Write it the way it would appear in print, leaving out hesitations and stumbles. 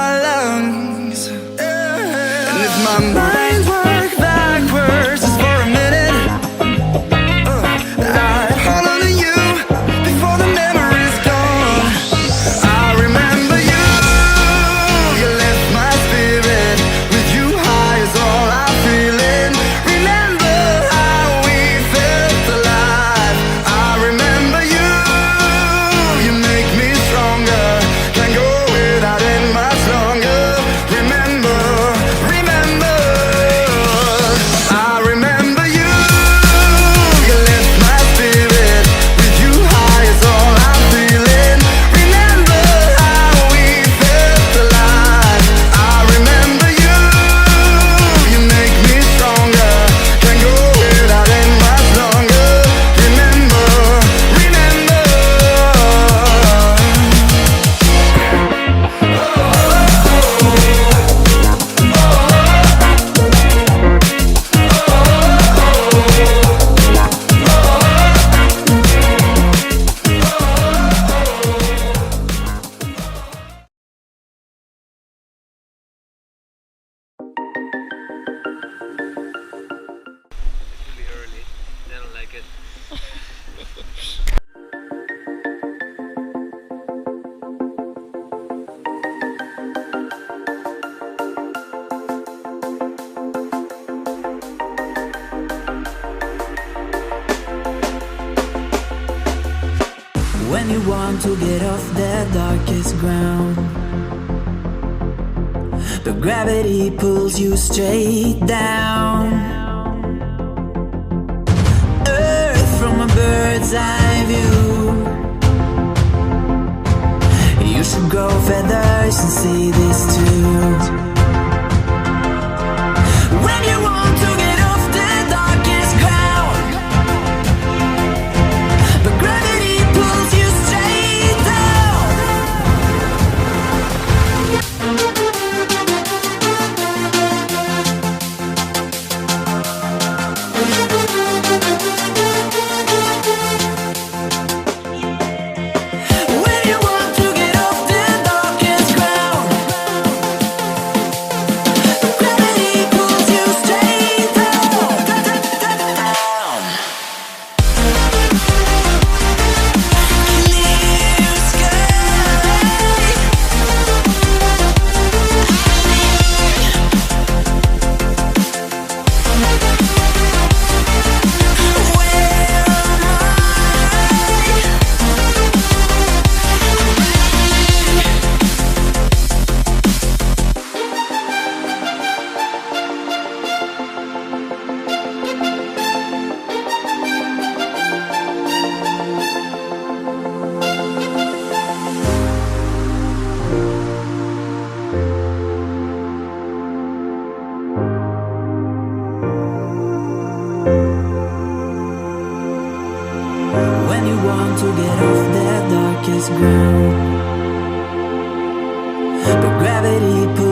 my lungs. And if my mind worked backwards just for a minute, I'd hold on to you before the memory's gone. I remember you, you lift my spirit. With you high is all I'm feeling. Remember how we felt alive. I remember you, you make me stronger. Can't go without it much longer. Remember, remember, I remember you, you lift my spirit. With you high is all I'm feeling. Remember how we felt alive. I remember you, you make me stronger. Can't go without it much longer. Remember, remember. Really early. I don't like it. When you want to get off the darkest ground, the gravity pulls you straight down. Earth from a bird's eye view. You should grow feathers and see this too. When you want to get off the darkest ground, the gravity pulls you straight down. When you want to get off the darkest ground, the gravity pulls you straight down. Clear sky. When you want to get off that darkest ground, the gravity pulls